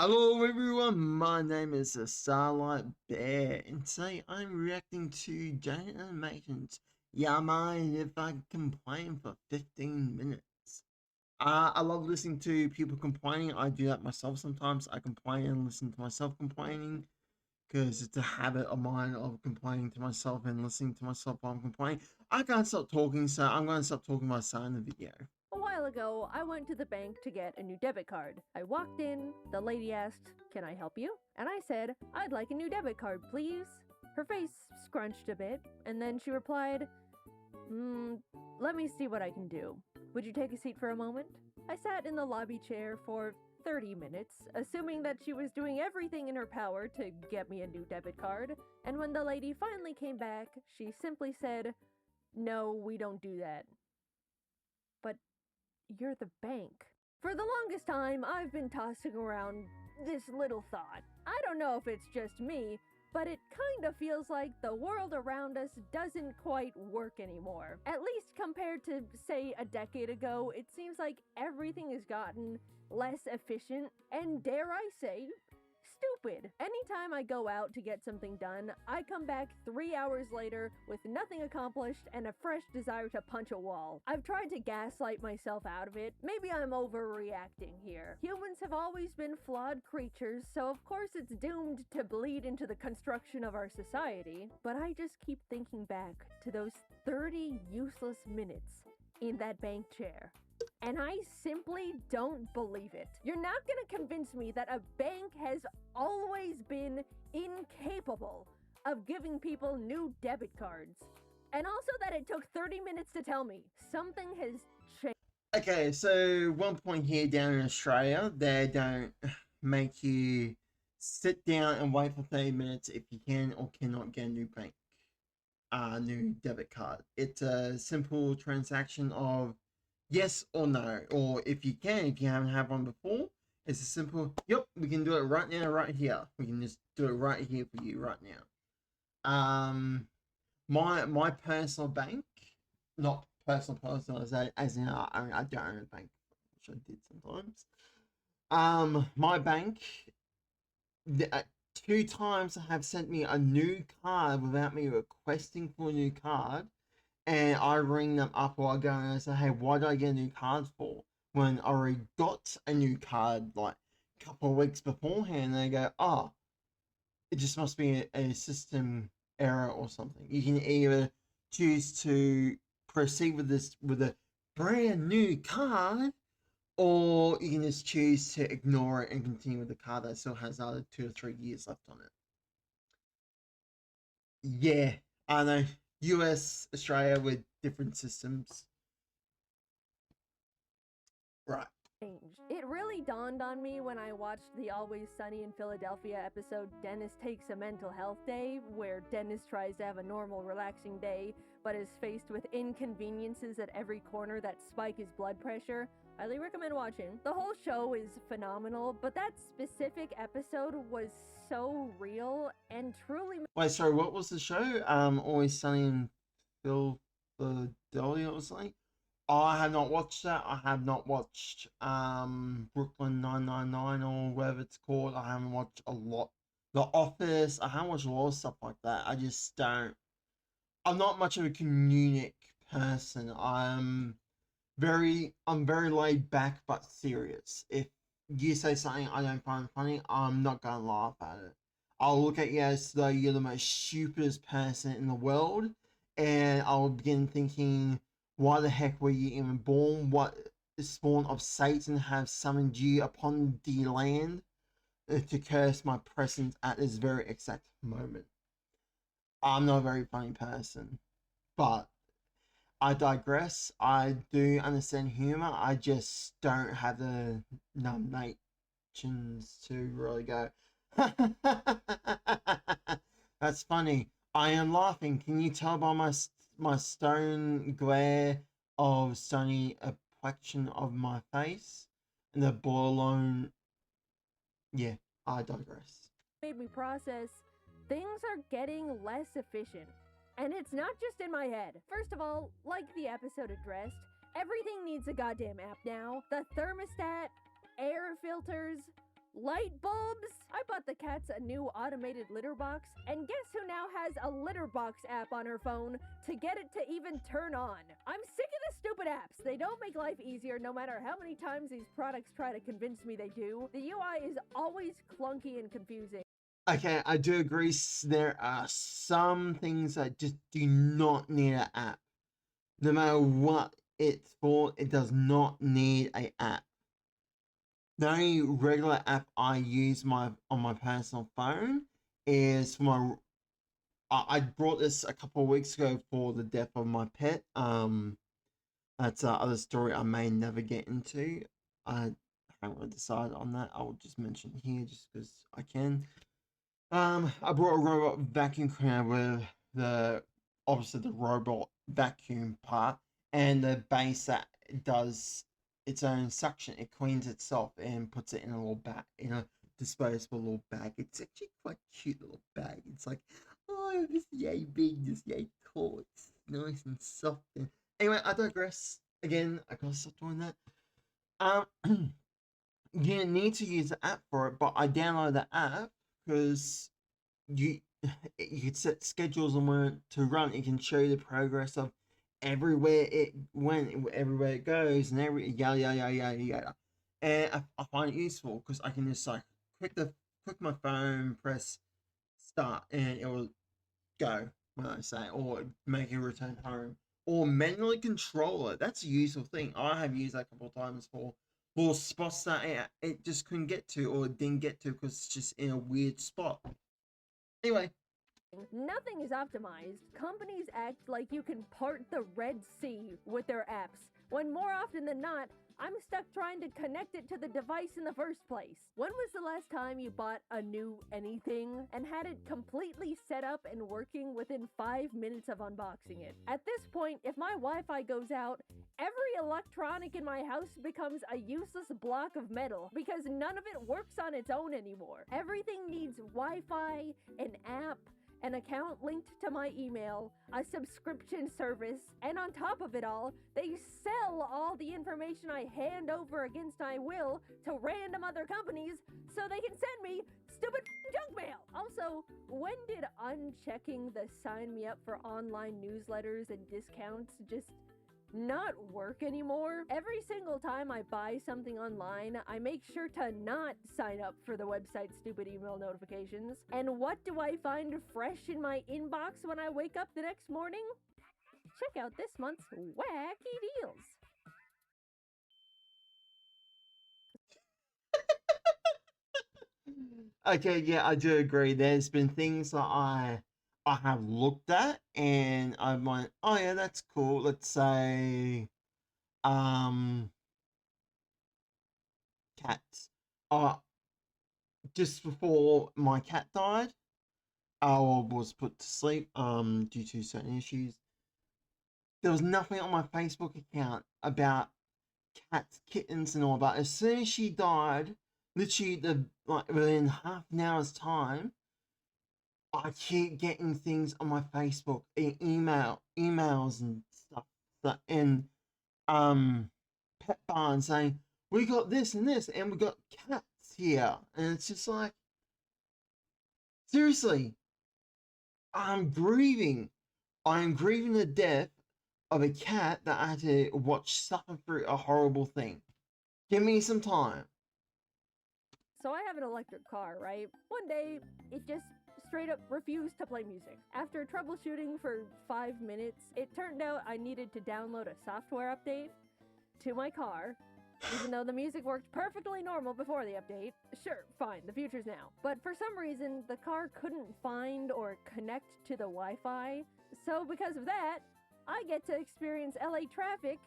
Hello everyone, my name is the StarLight Bear, and today I'm reacting to Giant Animations. Yeah, mind if I complain for 15 minutes. I love listening to people complaining. I do that myself sometimes. I complain and listen to myself complaining because it's a habit of mine of complaining to myself and listening to myself while I'm complaining. I can't stop talking, so I'm going to stop talking by starting the video. A while ago, I went to the bank to get a new debit card. I walked in, the lady asked, "Can I help you?" And I said, "I'd like a new debit card, please." Her face scrunched a bit, and then she replied, let me see what I can do. Would you take a seat for a moment? I sat in the lobby chair for 30 minutes, assuming that she was doing everything in her power to get me a new debit card, and when the lady finally came back, she simply said, "No, we don't do that." But you're the bank. For the longest time, I've been tossing around this little thought. I don't know if it's just me, but it kind of feels like the world around us doesn't quite work anymore. At least compared to, say, a decade ago, it seems like everything has gotten less efficient and, dare I say, stupid. Anytime I go out to get something done, I come back 3 hours later with nothing accomplished and a fresh desire to punch a wall. I've tried to gaslight myself out of it. Maybe I'm overreacting here. Humans have always been flawed creatures, so of course it's doomed to bleed into the construction of our society. But I just keep thinking back to those 30 useless minutes in that bank chair. And I simply don't believe it. You're not gonna convince me that a bank has always been incapable of giving people new debit cards. And also that it took 30 minutes to tell me something has changed. Okay, so one point here down in Australia, they don't make you sit down and wait for 30 minutes if you can or cannot get a new new debit card. It's a simple transaction of yes or no, or if you can, if you haven't had one before, it's a simple, yep, we can do it right now, right here. We can just do it right here for you right now. My personal bank, not personal as in I don't own a bank, which I did sometimes. My bank, two times have sent me a new card without me requesting for a new card, and I ring them up or I go and I say, "Hey, why did I get a new card for?" When I already got a new card like a couple of weeks beforehand, and they go, "Oh, it just must be a system error or something." You can either choose to proceed with this with a brand new card, or you can just choose to ignore it and continue with the card that still has another 2 or 3 years left on it. Yeah, I know. US, Australia with different systems. Right. It really dawned on me when I watched the Always Sunny in Philadelphia episode Dennis Takes a Mental Health Day, where Dennis tries to have a normal, relaxing day, but is faced with inconveniences at every corner that spike his blood pressure. Highly recommend watching. The whole show is phenomenal, but that specific episode was so real and truly. Wait, sorry, what was the show? Always Sunny in Philadelphia or something? I have not watched that. I have not watched Brooklyn 999 or whatever it's called. I haven't watched a lot. The Office. I haven't watched a lot of stuff like that. I just don't. I'm not much of a comedic person. I'm very laid back but serious. If you say something I don't find funny, I'm not gonna laugh at it. I'll look at you as though you're the most stupidest person in the world, and I'll begin thinking, why the heck were you even born? What spawn of Satan have summoned you upon the land to curse my presence at this very exact moment? I'm not a very funny person, but I digress. I do understand humor. I just don't have the numbnations to really go. That's funny. I am laughing. Can you tell by my stone glare of sunny complexion of my face and the borderline? Yeah, I digress. Made me process things are getting less efficient. And it's not just in my head. First of all, like the episode addressed, everything needs a goddamn app now. The thermostat, air filters, Light bulbs? I bought the cats a new automated litter box, and guess who now has a litter box app on her phone to get it to even turn on? I'm sick of the stupid apps. They don't make life easier no matter how many times these products try to convince me they do. The UI is always clunky and confusing. Okay, I do agree. There are some things that just do not need an app. No matter what it's for, it does not need an app. The only regular app I use on my personal phone is for my. I brought this a couple of weeks ago for the death of my pet. That's other story I may never get into. I haven't really decided on that. I will just mention here just because I can. I brought a robot vacuum cleaner with obviously the robot vacuum part and the base that does its own suction. It cleans itself and puts it in a little bag, in a disposable little bag. It's actually quite cute little bag. It's like, oh, this yay big, this yay tall. It's nice and soft. And anyway, I digress. Again, I gotta stop doing that. You need to use the app for it, but I downloaded the app because you you could set schedules on when to run. It can show you the progress of everywhere it went, everywhere it goes, and every yada yada yada yada yada. And I find it useful because I can just like click my phone, press start, and it will go when I say, or make a return home, or manually control it. That's a useful thing. I have used that a couple of times for spots that it just couldn't get to or didn't get to because it's just in a weird spot. Anyway, nothing is optimized. Companies act like you can part the Red Sea with their apps, when more often than not, I'm stuck trying to connect it to the device in the first place. When was the last time you bought a new anything and had it completely set up and working within 5 minutes of unboxing it? At this point, if my Wi-Fi goes out, every electronic in my house becomes a useless block of metal because none of it works on its own anymore. Everything needs Wi-Fi, an app, an account linked to my email, a subscription service, and on top of it all, they sell all the information I hand over against my will to random other companies so they can send me stupid junk mail. Also, when did unchecking the sign me up for online newsletters and discounts just not work anymore? Every single time I buy something online, I make sure to not sign up for the website's stupid email notifications. And what do I find fresh in my inbox when I wake up the next morning? Check out this month's wacky deals. okay, yeah, I do agree. There's been things that I have looked at and I went, oh yeah, that's cool. Let's say um cats. Uh just before my cat died, I was put to sleep due to certain issues. There was nothing on my Facebook account about cats, kittens, and all that. As soon as she died, literally within half an hour's time, I keep getting things on my Facebook, emails and stuff, and Pet Barn saying we got this and this, and we got cats here, and it's just like, seriously, I'm grieving. I'm grieving the death of a cat that I had to watch suffer through a horrible thing. Give me some time. So I have an electric car, right? One day, it just straight up refused to play music. After troubleshooting for 5 minutes, it turned out I needed to download a software update to my car, even though the music worked perfectly normal before the update. Sure, fine, the future's now. But for some reason, the car couldn't find or connect to the Wi-Fi. So because of that, I get to experience LA traffic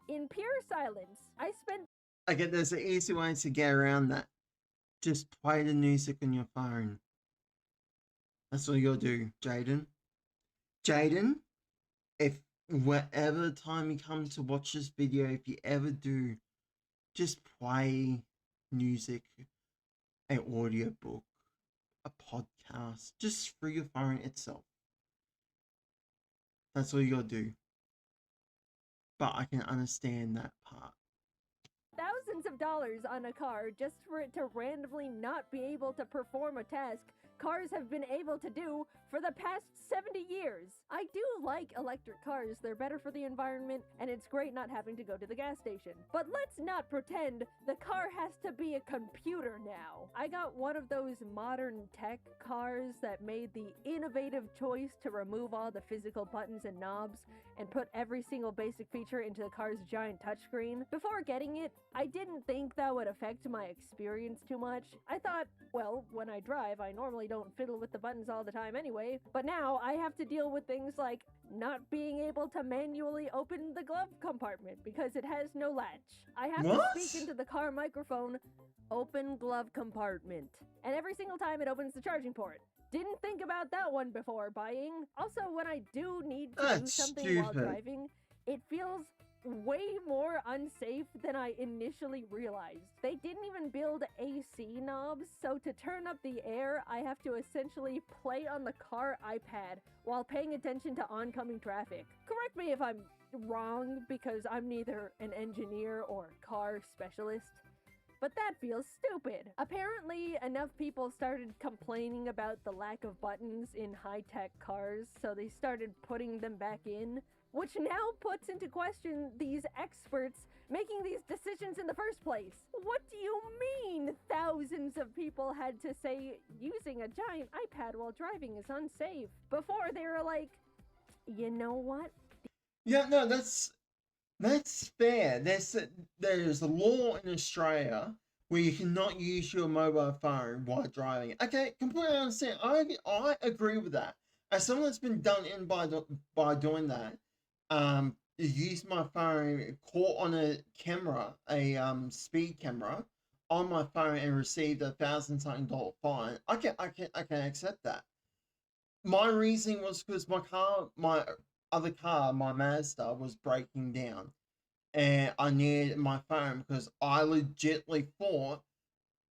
in pure silence. I spent... Okay, there's an easy way to get around that. Just play the music on your phone. That's all you'll do, Jaden. Jaden, if whatever time you come to watch this video, if you ever do, just play music, an audiobook, a podcast, just through your phone itself. That's all you gotta do. But I can understand that part. thousands of dollars on a car just for it to randomly not be able to perform a task cars have been able to do for the past 70 years. I do like electric cars, they're better for the environment, and it's great not having to go to the gas station. But let's not pretend the car has to be a computer now. I got one of those modern tech cars that made the innovative choice to remove all the physical buttons and knobs and put every single basic feature into the car's giant touchscreen. Before getting it, I didn't think that would affect my experience too much. I thought, well, when I drive, I normally don't fiddle with the buttons all the time anyway, but now I have to deal with things like not being able to manually open the glove compartment because it has no latch. I have to speak into the car microphone, open glove compartment, and every single time it opens the charging port. Didn't think about that one before buying. Also, when I do need to do something while driving, it feels way more unsafe than I initially realized. They didn't even build AC knobs, so to turn up the air, I have to essentially play on the car iPad while paying attention to oncoming traffic. Correct me if I'm wrong, because I'm neither an engineer or car specialist, but that feels stupid. Apparently, enough people started complaining about the lack of buttons in high-tech cars, so they started putting them back in, which now puts into question these experts making these decisions in the first place. What do you mean thousands of people had to say using a giant iPad while driving is unsafe? Before they were like, you know what? Yeah, no, that's fair. There's a law in Australia where you cannot use your mobile phone while driving. Okay, completely understand. I agree with that. As someone that's been done in by doing that, used my phone, caught on a camera, a speed camera, on my phone and received $1,000 something fine. I can accept that. My reasoning was because my other car, my Mazda, was breaking down, and I needed my phone because I legitimately thought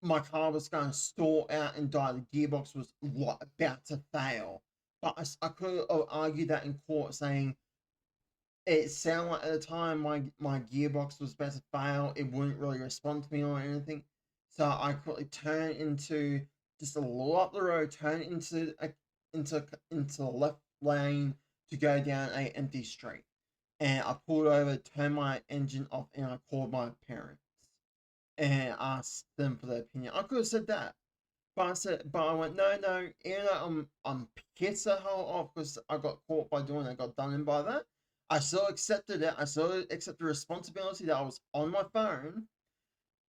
my car was going to stall out and die. The gearbox was about to fail. But I could have argued that in court, saying it sounded like at the time my gearbox was about to fail. It wouldn't really respond to me or anything. So I quickly turned into just a little up the road, turned into the left lane to go down a empty street. And I pulled over, turned my engine off, and I called my parents and asked them for their opinion. I could have said that, but I went, no, even though I'm pissed the hell off because I got caught by doing that, got done in by that, I still accepted it. I still accept the responsibility that I was on my phone,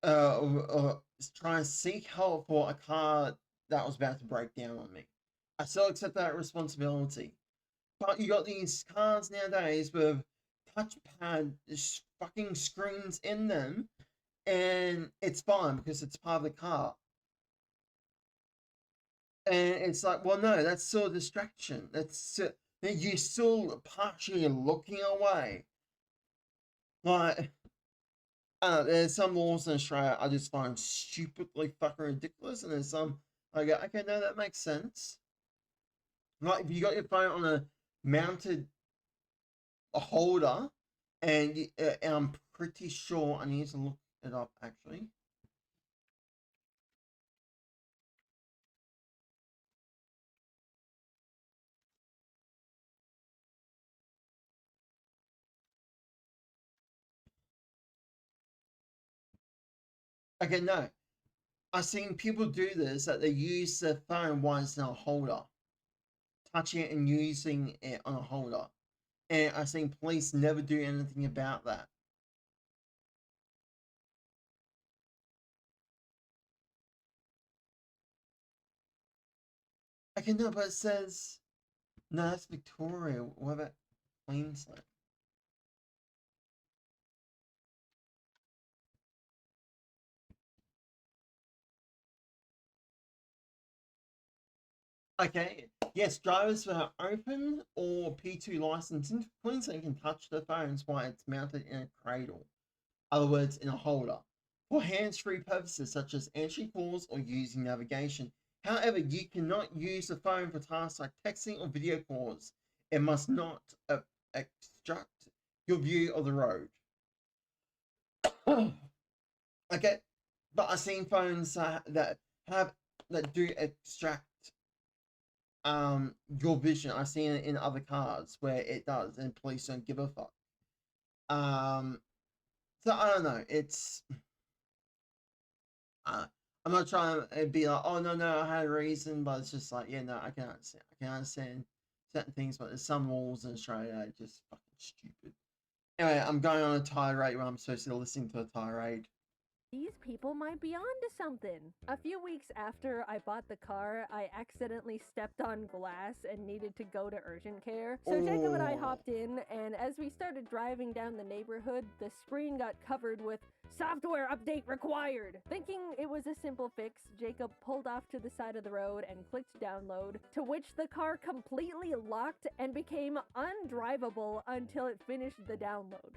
trying to seek help for a car that was about to break down on me. I still accept that responsibility. But you got these cars nowadays with touchpad fucking screens in them, and it's fine because it's part of the car. And it's like, well, no, that's still a distraction. You're still partially looking away. Like, there's some laws in Australia I just find stupidly fucking ridiculous, and there's some I go, okay, no, that makes sense. Like, if you got your phone on a mounted holder, and I'm pretty sure I need to look it up actually. Okay, no, I've seen people do this, that they use their phone while it's in a holder, touching it and using it on a holder, and I've seen police never do anything about that. Okay, no, but it says no. That's Victoria. What about Queensland? Okay, yes, drivers who are open or P2 license in Queensland can touch their phones while it's mounted in a cradle. Other words, in a holder, for hands-free purposes such as answering calls or using navigation. However, you cannot use the phone for tasks like texting or video calls. It must not obstruct your view of the road. Okay, but I've seen phones that have that do extract your vision. I've seen it in other cars where it does, and police don't give a fuck. Um, so I don't know. It's uh, I'm not trying to be like, oh no, I had a reason, but it's just like, yeah, no, I can understand certain things, but there's some rules in Australia that are just fucking stupid. Anyway, I'm going on a tirade when I'm supposed to listen to a tirade. These people might be onto something. A few weeks after I bought the car, I accidentally stepped on glass and needed to go to urgent care. So Jacob and I Oh. hopped in, and as we started driving down the neighborhood, the screen got covered with software update required. Thinking it was a simple fix, Jacob pulled off to the side of the road and clicked download, to which the car completely locked and became undrivable until it finished the download,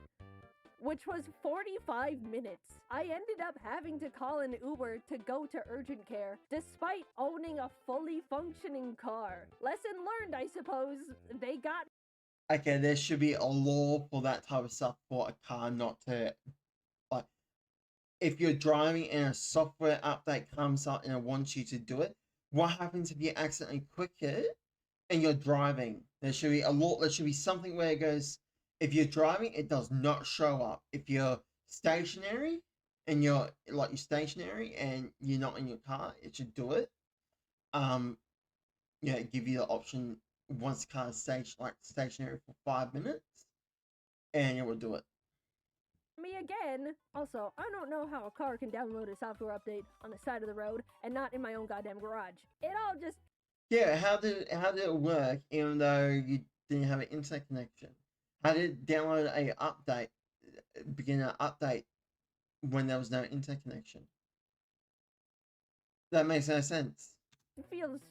which was 45 minutes. I ended up having to call an Uber to go to urgent care, despite owning a fully functioning car. Lesson learned, I suppose. They got. Okay, there should be a law for that type of stuff for a car not to, like, if you're driving and a software update comes up and it wants you to do it, what happens if you accidentally click it and you're driving? There should be a law, there should be something where it goes, if you're driving, it does not show up. If you're stationary and you're stationary and you're not in your car, it should do it. Um, yeah, give you the option once the car is stationary for 5 minutes, and it will do it. Me again. Also, I don't know how a car can download a software update on the side of the road and not in my own goddamn garage. It all just. Yeah, how did it work even though you didn't have an internet connection? How did it download a update, begin an update when there was no internet connection? That makes no sense. Feels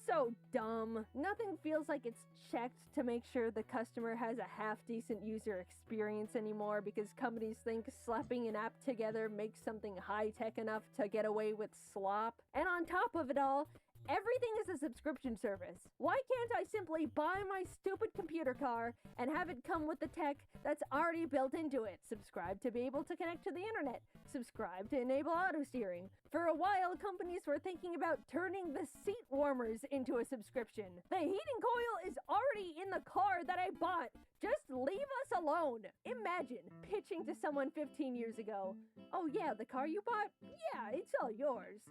so dumb. Nothing feels like it's checked to make sure the customer has a half decent user experience anymore, because companies think slapping an app together makes something high tech enough to get away with slop. And on top of it all, everything is a subscription service. Why can't I simply buy my stupid computer car and have it come with the tech that's already built into it? Subscribe to be able to connect to the internet. Subscribe to enable auto steering. For a while, companies were thinking about turning the seat warmers into a subscription. The heating coil is already in the car that I bought. Just leave us alone. Imagine pitching to someone 15 years ago, oh yeah, the car you bought? Yeah, it's all yours.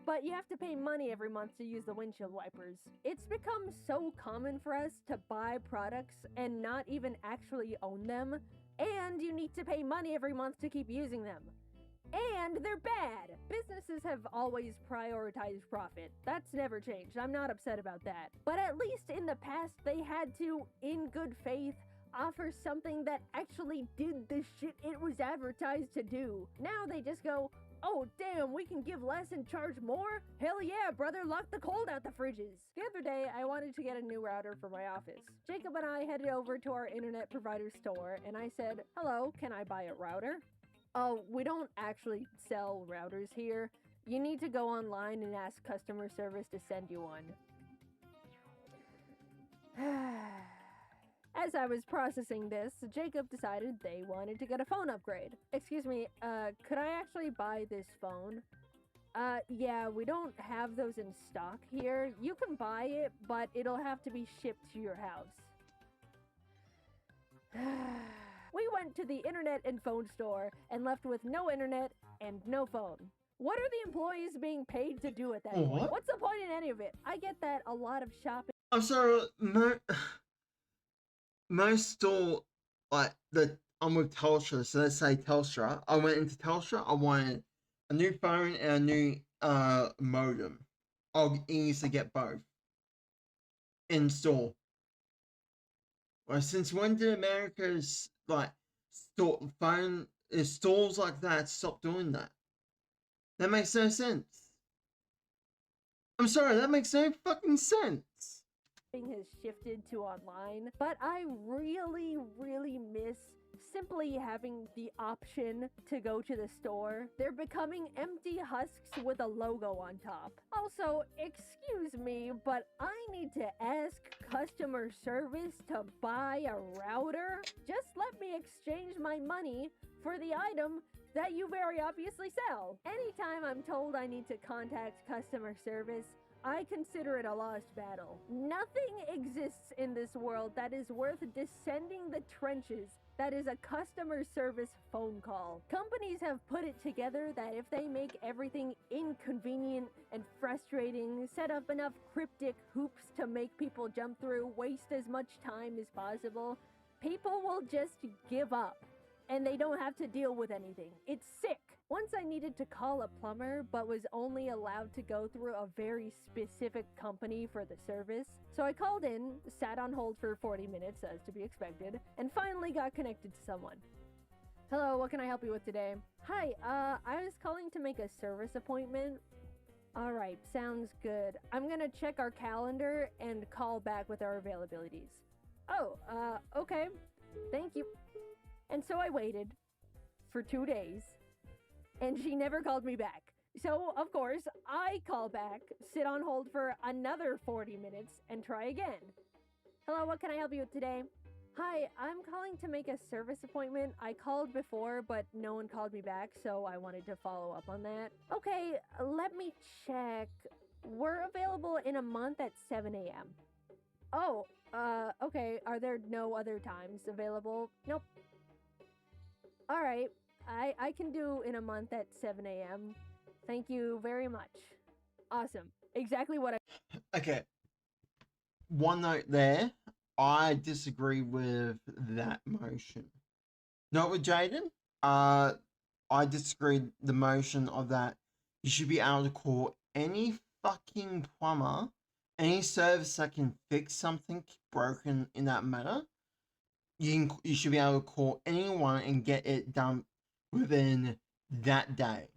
But you have to pay money every month to use the windshield wipers. It's become so common for us to buy products and not even actually own them, and you need to pay money every month to keep using them. And they're bad. Businesses have always prioritized profit. That's never changed. I'm not upset about that. But at least in the past, they had to, in good faith, offer something that actually did the shit it was advertised to do. Now they just go, oh damn, we can give less and charge more? Hell yeah, brother, lock the cold out the fridges. The other day, I wanted to get a new router for my office. Jacob and I headed over to our internet provider store, and I said, hello, can I buy a router? Oh, we don't actually sell routers here. You need to go online and ask customer service to send you one. As I was processing this, Jacob decided they wanted to get a phone upgrade. Excuse me, could I actually buy this phone? Yeah, we don't have those in stock here. You can buy it, but it'll have to be shipped to your house. We went to the internet and phone store and left with no internet and no phone. What are the employees being paid to do at that point? What? What's the point in any of it? I get that a lot of shopping. I'm sorry, most store, I'm with Telstra, so let's say Telstra. I went into Telstra, I wanted a new phone and a new modem. I'll easily get both in store. Well, since when did America's stores like that stop doing that? That makes no sense. I'm sorry, that makes no fucking sense. has shifted to online, but I really, really miss simply having the option to go to the store. They're becoming empty husks with a logo on top. Also, excuse me, but I need to ask customer service to buy a router? Just let me exchange my money for the item that you very obviously sell. Anytime I'm told I need to contact customer service, I consider it a lost battle. Nothing exists in this world that is worth descending the trenches that is a customer service phone call. Companies have put it together that if they make everything inconvenient and frustrating, set up enough cryptic hoops to make people jump through, waste as much time as possible, people will just give up and they don't have to deal with anything. It's sick. Once I needed to call a plumber, but was only allowed to go through a very specific company for the service. So I called in, sat on hold for 40 minutes, as to be expected, and finally got connected to someone. Hello, what can I help you with today? Hi, I was calling to make a service appointment. Alright, sounds good. I'm gonna check our calendar and call back with our availabilities. Oh, okay. Thank you. And so I waited for 2 days. And she never called me back. So, of course, I call back, sit on hold for another 40 minutes, and try again. Hello, what can I help you with today? Hi, I'm calling to make a service appointment. I called before, but no one called me back, so I wanted to follow up on that. Okay, let me check. We're available in a month at 7 a.m. Oh, okay. Are there no other times available? Nope. All right. I can do in a month at 7 a.m. Thank you very much. Awesome. Exactly what I... Okay. One note there. I disagree with that motion. Not with Jaden. I disagree the motion of that. You should be able to call any fucking plumber, any service that can fix something broken in that matter. You should be able to call anyone and get it done within that day.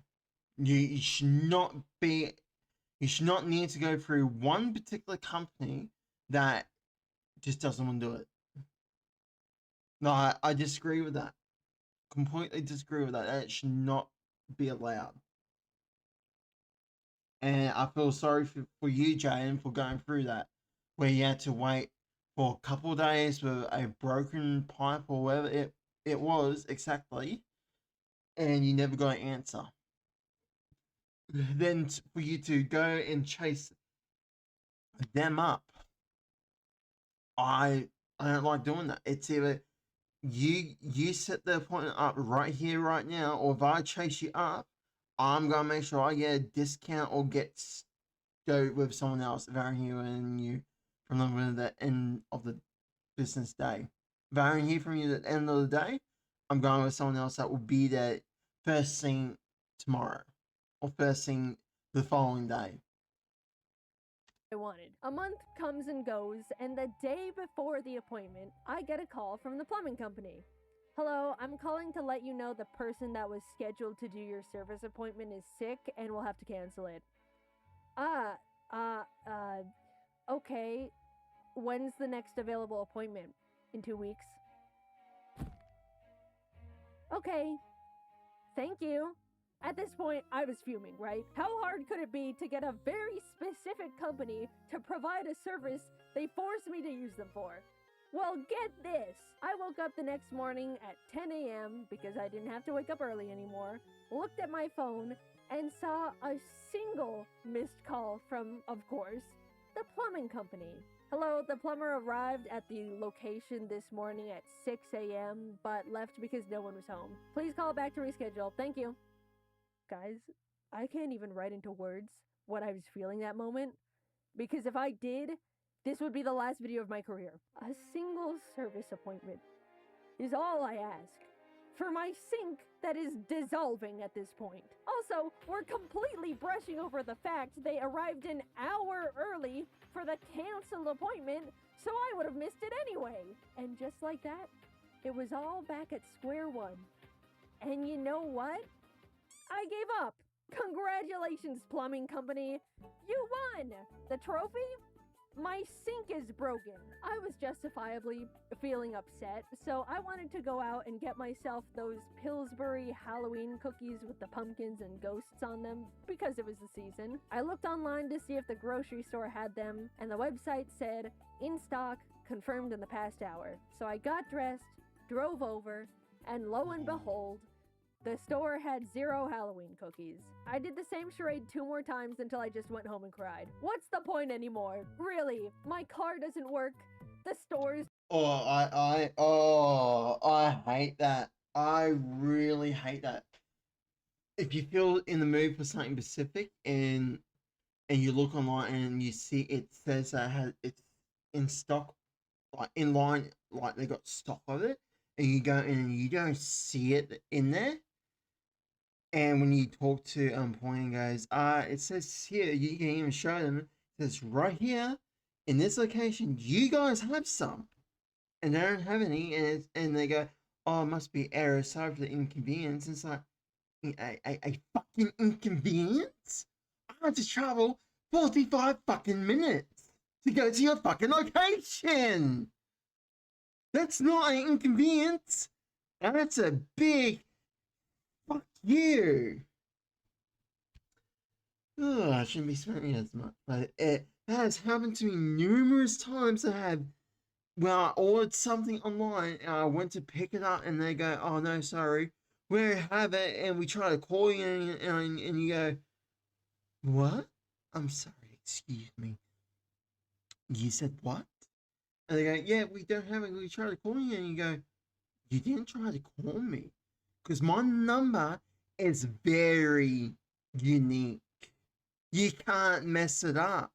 You should not need to go through one particular company that just doesn't want to do it. No, I disagree with that. Completely disagree with that. That should not be allowed. And I feel sorry for you, Jaden, for going through that, where you had to wait for a couple of days with a broken pipe or whatever it was exactly, and you never got an answer. Then for you to go and chase them up, I don't like doing that. It's either you set the appointment up right here, right now, or if I chase you up, I'm gonna make sure I get a discount or go with someone else varying you from the end of the business day. If I don't hear from you at the end of the day, I'm going with someone else that will be there first thing tomorrow or first thing the following day. I wanted. A month comes and goes, and the day before the appointment, I get a call from the plumbing company. Hello, I'm calling to let you know the person that was scheduled to do your service appointment is sick and will have to cancel it. Okay. When's the next available appointment? In 2 weeks? Okay. Thank you. At this point, I was fuming, right? How hard could it be to get a very specific company to provide a service they forced me to use them for? Well, get this. I woke up the next morning at 10 a.m. because I didn't have to wake up early anymore, looked at my phone, and saw a single missed call from, of course, the plumbing company. Hello, the plumber arrived at the location this morning at 6 a.m., but left because no one was home. Please call back to reschedule. Thank you. Guys, I can't even write into words what I was feeling that moment, because if I did, this would be the last video of my career. A single service appointment is all I ask for my sink that is dissolving at this point. Also, we're completely brushing over the fact they arrived an hour early for the canceled appointment, so I would have missed it anyway. And just like that, it was all back at square one. And you know what? I gave up. Congratulations, plumbing company. You won! The trophy? My sink is broken. I was justifiably feeling upset, so I wanted to go out and get myself those Pillsbury Halloween cookies with the pumpkins and ghosts on them because it was the season. I looked online to see if the grocery store had them, and the website said, in stock, confirmed in the past hour. So I got dressed, drove over, and lo and behold, the store had 0 Halloween cookies. I did the same charade 2 more times until I just went home and cried. What's the point anymore? Really, my car doesn't work. The store's... I hate that. I really hate that. If you feel in the mood for something specific and you look online and you see it says that it's in stock, like in line, like they got stock of it, and you go in and you don't see it in there. And when you talk to point goes, it says here, you can even show them, it says right here in this location, you guys have some. And they don't have any, and they go, oh, it must be error, sorry for the inconvenience. It's like a fucking inconvenience? I had to travel 45 fucking minutes to go to your fucking location. That's not an inconvenience. That's a big fuck you. Oh, I shouldn't be swearing as much, but that has happened to me numerous times. When I ordered something online and I went to pick it up and they go, oh no, sorry, we don't have it, and we try to call you and you go, what? I'm sorry, excuse me. You said what? And they go, yeah, we don't have it, we try to call you, and you go, you didn't try to call me. Because my number is very unique. You can't mess it up.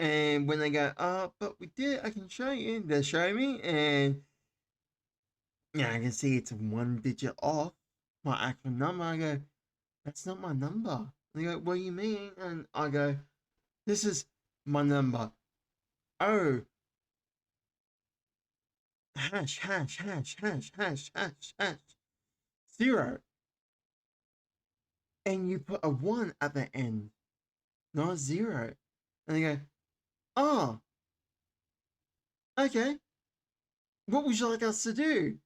And when they go, oh, but we did, I can show you. They show me, and yeah, I can see it's 1 digit off my actual number. I go, that's not my number. And they go, what do you mean? And I go, this is my number. Oh. Hash, hash, hash, hash, hash, hash, hash. 0. And you put a 1 at the end, not a 0. And they go, oh, okay. What would you like us to do?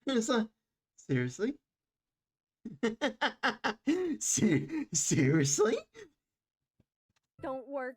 And it's like, seriously? Seriously? Don't work.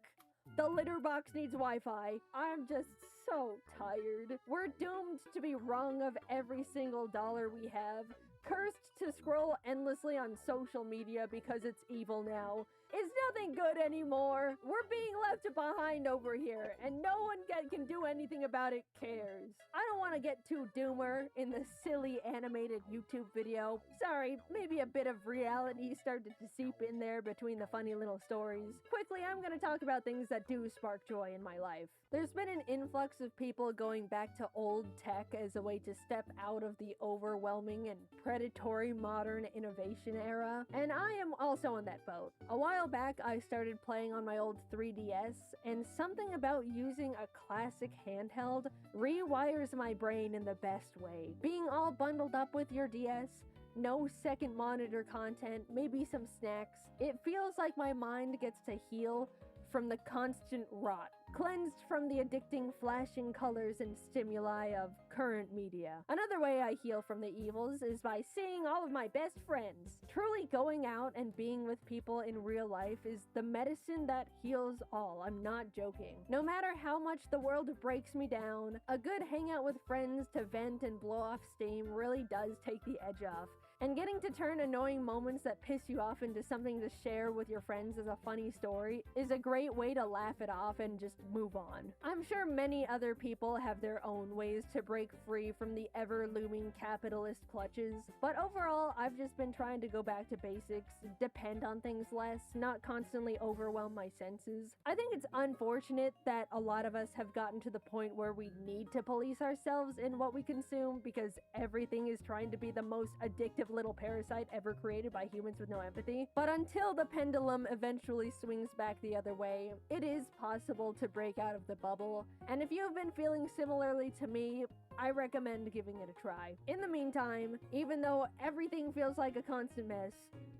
The litter box needs Wi-Fi. I'm just so tired. We're doomed to be wrung of every single dollar we have. Cursed to scroll endlessly on social media because it's evil now. It's nothing good anymore. We're being left behind over here, and no one can do anything about it cares. I don't want to get too doomer in the silly animated YouTube video. Sorry, maybe a bit of reality started to seep in there between the funny little stories. Quickly, I'm going to talk about things that do spark joy in my life. There's been an influx of people going back to old tech as a way to step out of the overwhelming and predatory modern innovation era, and I am also on that boat. A while back, I started playing on my old 3DS, and something about using a classic handheld rewires my brain in the best way. Being all bundled up with your DS, no second monitor content, maybe some snacks, it feels like my mind gets to heal from the constant rot, cleansed from the addicting flashing colors and stimuli of current media. Another way I heal from the evils is by seeing all of my best friends. Truly going out and being with people in real life is the medicine that heals all. I'm not joking. No matter how much the world breaks me down, a good hangout with friends to vent and blow off steam really does take the edge off. And getting to turn annoying moments that piss you off into something to share with your friends as a funny story is a great way to laugh it off and just move on. I'm sure many other people have their own ways to break free from the ever-looming capitalist clutches, but overall, I've just been trying to go back to basics, depend on things less, not constantly overwhelm my senses. I think it's unfortunate that a lot of us have gotten to the point where we need to police ourselves in what we consume because everything is trying to be the most addictive little parasite ever created by humans with no empathy. But until the pendulum eventually swings back the other way, it is possible to break out of the bubble. And if you've been feeling similarly to me, I recommend giving it a try. In the meantime, even though everything feels like a constant mess,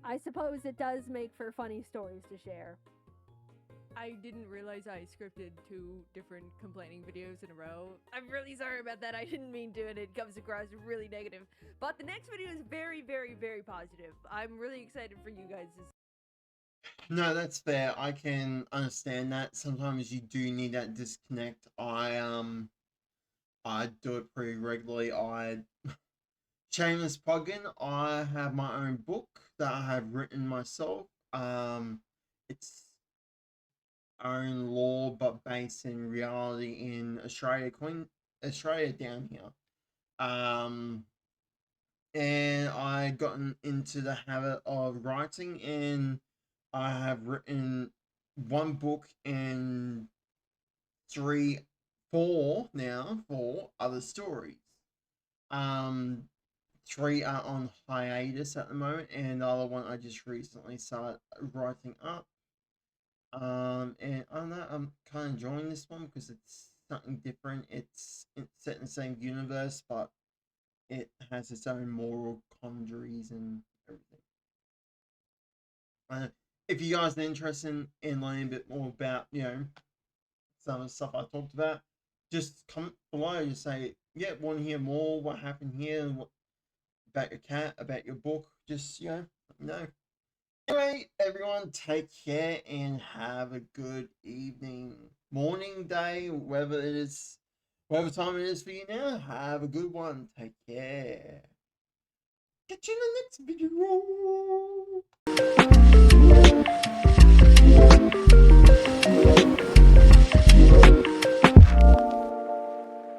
I suppose it does make for funny stories to share. I didn't realize I scripted 2 different complaining videos in a row. I'm really sorry about that. I didn't mean to, and it comes across really negative. But the next video is very, very, very positive. I'm really excited for you guys to No, that's fair. I can understand that. Sometimes you do need that disconnect. I do it pretty regularly. Shameless plugin. I have my own book that I have written myself. It's own law, but based in reality in Australia down here. And I gotten into the habit of writing, and I have written one book and four other stories. Um, Three are on hiatus at the moment, and the other one I just recently started writing up. And I don't know, I'm kind of enjoying this one because it's something different. It's set in the same universe, but it has its own moral quandaries and everything. Uh, if you guys are interested in learning a bit more about, some of the stuff I talked about, just comment below and say, yeah, want to hear more, what happened here, what about your cat, about your book, just, let me know. Anyway, everyone, take care and have a good evening, morning, day, whatever time it is for you now. Have a good one. Take care. Catch you in the next video.